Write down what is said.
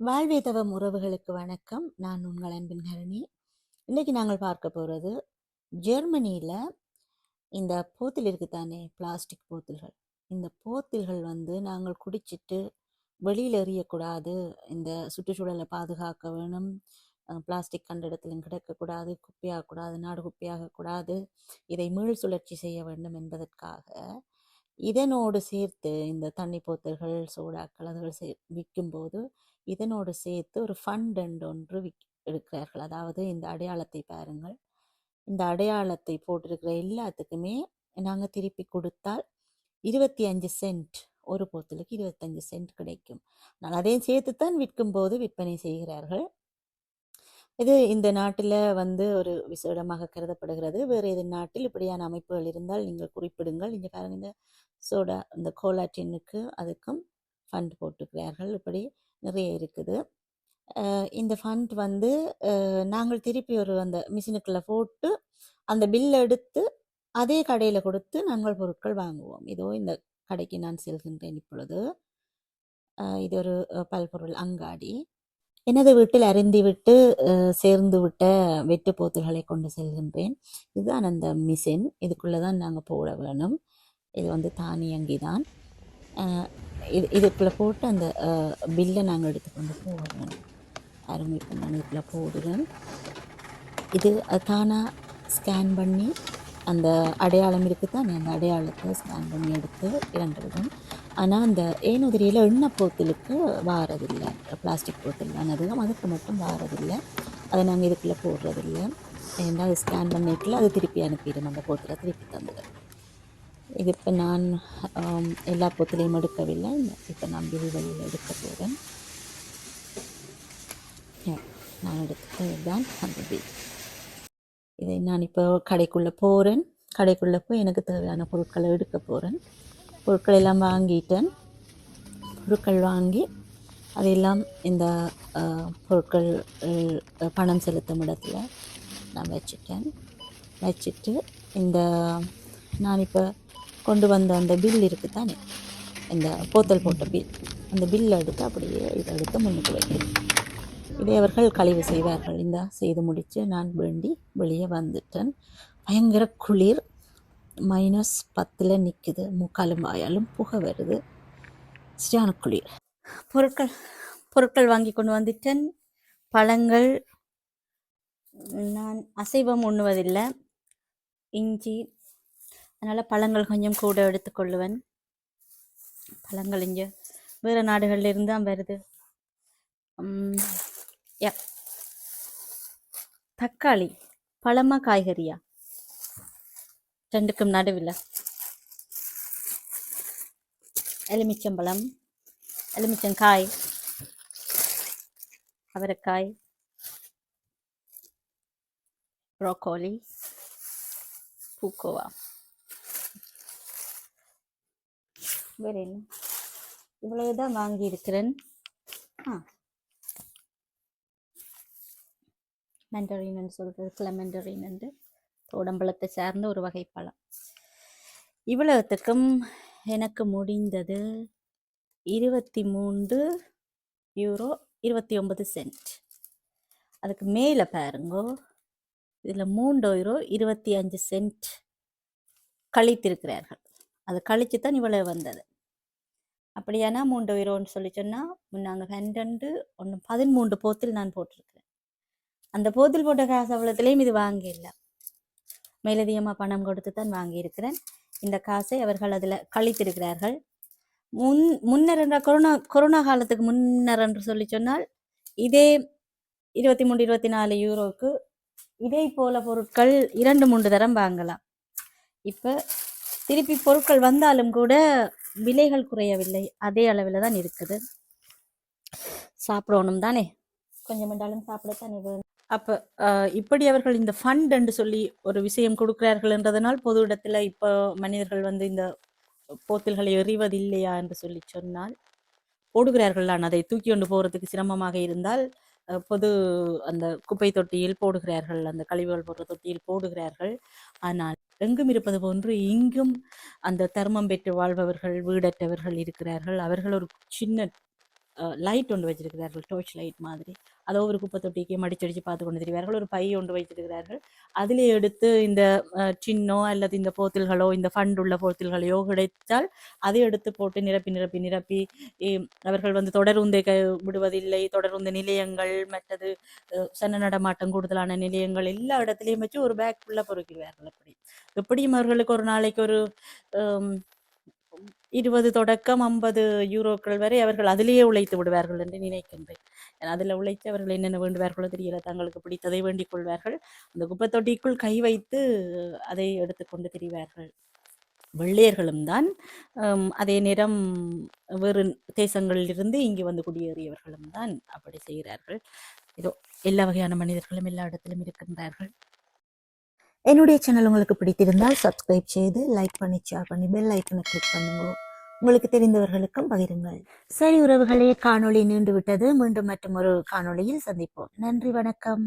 வாழ்வே தவம் உறவுகளுக்கு வணக்கம். நான் உங்கள் அன்பின் ஹரணி. இன்னைக்கு நாங்கள் பார்க்க போகிறது ஜெர்மனியில் இந்த போத்தில் இருக்குதானே பிளாஸ்டிக் போத்தில்கள். இந்த போத்தில்கள் நாங்கள் குடிச்சிட்டு வெளியில் எறியக்கூடாது, இந்த சுற்றுச்சூழலை பாதுகாக்க வேணும், பிளாஸ்டிக் கண்ட இடத்திலும் கிடைக்கக்கூடாது, குப்பையாகக்கூடாது, நாடு குப்பையாகக்கூடாது, இதை மீள் சுழற்சி செய்ய வேண்டும் என்பதற்காக இதனோடு சேர்த்து இந்த தண்ணி போத்தல்கள் சோடாக்கள் அதுகள் விற்கும்போது இதனோடு சேர்த்து ஒரு ஃபண்ட் ஒன்று எடுக்கிறார்கள். அதாவது இந்த அடையாளத்தை பாருங்கள், இந்த அடையாளத்தை போட்டிருக்கிற எல்லாத்துக்குமே நாங்கள் திருப்பி கொடுத்தால் 25 சென்ட், ஒரு போத்தலுக்கு 25 சென்ட் கிடைக்கும். நான் அதையும் சேர்த்து தான் விற்கும்போது விற்பனை செய்கிறார்கள். இது இந்த நாட்டில் ஒரு விசேடமாக கருதப்படுகிறது. வேறு எது நாட்டில் இப்படியான அமைப்புகள் இருந்தால் நீங்கள் குறிப்பிடுங்கள். இங்கே பாருங்கள், இந்த சோடா இந்த கோலா டின்னுக்கு அதுக்கும் ஃபண்ட் போட்டுக்கிறார்கள். இப்படி நிறைய இருக்குது. இந்த ஃபண்ட் நாங்கள் திருப்பி ஒரு அந்த மிஷினுக்குள்ளே போட்டு அந்த பில் எடுத்து அதே கடையில் கொடுத்து நாங்கள் பொருட்கள் வாங்குவோம். இதோ இந்த கடைக்கு நான் செல்கின்றேன் இப்பொழுது. இது ஒரு பல்பொருள் அங்காடி. எனது வீட்டில் அருந்திவிட்டு சேர்ந்து விட்ட வெட்டு போத்துகளை கொண்டு செல்கின்றேன். இதுதான் அந்த மிஷின், இதுக்குள்ளே தான் நாங்கள் போட வேணும். இது தானியங்கி தான். இதுக்குள்ளே போட்டு அந்த பில்லை நாங்கள் எடுத்துக்கொண்டு போக வேணும். ஆரம்பிப்போம். நான் இதுக்குள்ளே போடுறேன். இது தானாக ஸ்கேன் பண்ணி அந்த அடையாளம் இருக்குது தான், அந்த அடையாளத்தை ஸ்கேன் பண்ணி எடுத்து இறந்துவிடும். ஆனால் அந்த ஏனுதிரியில் எண்ணெய் போத்தலுக்கு வாரதில்லை, பிளாஸ்டிக் போத்தல் தான் அதுவும், அதுக்கு மட்டும் வாரதில்லை. அதை நாங்கள் இதுக்குள்ளே போடுறதில்லை. ஏன்னா அது ஸ்கேன் பண்ணிட்டுல அது திருப்பி அனுப்பிடும், அந்த போத்தலை திருப்பி தந்துடும். இது இப்போ நான் எல்லா போத்திலையும் எடுக்கவில்லை. இப்போ நான் பில் வழியில் எடுக்க போகிறேன். நான் எடுத்தது தான் அந்த பில். இதை நான் இப்போ கடைக்குள்ளே போகிறேன். கடைக்குள்ளே போய் எனக்கு தேவையான பொருட்களை எடுக்க போகிறேன். பொருட்கள் எல்லாம் வாங்கிட்டேன். பொருட்கள் வாங்கி அதையெல்லாம் இந்த பொருட்கள் பணம் செலுத்தும் இடத்துல நான் வச்சுட்டு இந்த நான் இப்போ கொண்டு வந்த அந்த பில் இருக்குது தானே, இந்த போத்தல் போட்ட பில், அந்த பில்லை எடுத்து அப்படியே இதை எடுத்து முன்னுக்கு வைக்கிறேன். இதை அவர்கள் கழிவு செய்வார்கள். இந்த செய்து முடித்து நான் வேண்டி வெளியே வந்துட்டேன். பயங்கர குளிர், -10 நிற்குது. முக்காலும் வாயாலும் புகை வருது, சரியான குளிர். பொருட்கள் வாங்கி கொண்டு வந்துட்டேன். பழங்கள், நான் அசைவம் உண்ணுவதில்லை, இஞ்சி, அதனால் பழங்கள் கொஞ்சம் கூட எடுத்துக்கொள்ளுவேன். பழங்கள் இங்கே வேறு நாடுகளில் இருந்து தான் வருது. தக்காளி பழமா காய்கறியா? ரெண்டுக்கும் நடுவில் எலுமிச்சம்பழம், எலுமிச்சங்காய், அவரைக்காய், ப்ரோக்கோலி, பூக்கோவா, வேறு என்ன, இவ்வளவுதான் வாங்கியிருக்கிறேன். மெண்டரின்னு சொல்கிறது, கிளமெண்டரின் என்று தோடம்பழத்தை சார்ந்த ஒரு வகை பழம். இவ்வளவுத்துக்கும் எனக்கு முடிந்தது €23.29. அதுக்கு மேலே பாருங்கோ, இதில் €3.25 கழித்திருக்கிறார்கள். அதை கழித்து தான் இவ்வளவு வந்தது. அப்படியானா €3 சொல்லி சொன்னால் நாங்கள் 12 1 13 போத்தில் நான் போட்டிருக்கிறேன். அந்த போத்தில் போட்ட காசு அவ்வளோத்துலேயும் இது வாங்கிடல, மேலதிகமாக பணம் கொடுத்து தான் வாங்கியிருக்கிறேன். இந்த காசை அவர்கள் அதில் கழித்திருக்கிறார்கள். முன்னர் என்ற கொரோனா காலத்துக்கு முன்னர் என்று சொல்லி சொன்னால் இதே €23-24 இதே போல பொருட்கள் 2-3 தரம் வாங்கலாம். இப்போ திருப்பி பொருட்கள் வந்தாலும் கூட விலைகள் குறையவில்லை, அதே அளவில் தான் இருக்குது. சாப்பிடணும் தானே, கொஞ்சம் என்றாலும் சாப்பிடத்தானே வேணும். அப்போ இப்படி அவர்கள் இந்த ஃபண்ட் என்று சொல்லி ஒரு விஷயம் கொடுக்கிறார்கள் என்றதனால் பொது இடத்துல இப்போ மனிதர்கள் இந்த போத்தல்களை எறிவதில்லையா என்று சொல்லி சொன்னால் போடுகிறார்கள். நான் அதை தூக்கி கொண்டு போகிறதுக்கு சிரமமாக இருந்தால் பொது அந்த குப்பை தொட்டியில் போடுகிறார்கள், அந்த கழிவுகள் போடுற தொட்டியில் போடுகிறார்கள். ஆனால் எங்கும் இருப்பது போன்று இங்கும் அந்த தர்மம் பெற்று வாழ்பவர்கள், வீடற்றவர்கள் இருக்கிறார்கள். அவர்கள் ஒரு சின்ன லைட் ஒன்று வச்சிருக்கிறார்கள், டார்ச் லைட் மாதிரி. அதோ ஒரு குப்பை தொட்டிக்கு மடிச்சடிச்சு பார்த்து கொண்டு திரிவார்கள். ஒரு பை ஒன்று வைத்திருக்கிறார்கள். அதிலே எடுத்து இந்த டின்னோ அல்லது இந்த போத்தல்களோ, இந்த ஃபண்ட் உள்ள போத்தல்களையோ கிடைத்தால் அதை எடுத்து போட்டு நிரப்பி நிரப்பி நிரப்பி அவர்கள் வந்து தொடருந்தை விடுவதில்லை. தொடருந்த நிலையங்கள், மற்றது சன நடமாட்டம் கூடுதலான நிலையங்கள் எல்லா இடத்துலையும் வச்சு ஒரு பேக் ஃபுல்லாக பொறுக்கிறார்கள். அப்படி எப்படியும் அவர்களுக்கு ஒரு நாளைக்கு ஒரு 20 தொடக்கம் 50 யூரோக்கள் வரை அவர்கள் அதிலேயே உழைத்து விடுவார்கள் என்று நினைக்கின்றேன். அதில் உழைத்து அவர்கள் என்னென்ன வேண்டுவார்களோ தெரியல, தங்களுக்கு பிடித்ததை வேண்டிக் கொள்வார்கள். அந்த குப்பை தொட்டிக்குள் கை வைத்து அதை எடுத்துக்கொண்டு திரிவார்கள். வெள்ளையர்களும் தான். அதே நேரம் வேறு தேசங்களிலிருந்து இங்கு வந்து குடியேறியவர்களும் தான் அப்படி செய்கிறார்கள். இதோ எல்லா வகையான மனிதர்களும் எல்லா இடத்திலும் இருக்கின்றார்கள். என்னுடைய சேனல் உங்களுக்கு பிடித்திருந்தால் சப்ஸ்கிரைப் செய்து லைக் பண்ணி ஷேர் பண்ணி பெல் ஐக்கனை கிளிக் பண்ணுங்க. உங்களுக்கு தெரிந்தவர்களுக்கும் பகிருங்கள். சரி உறவுகளே, காணொளி நீண்டு விட்டது. மீண்டும் மற்றும் ஒரு காணொளியில் சந்திப்போம். நன்றி, வணக்கம்.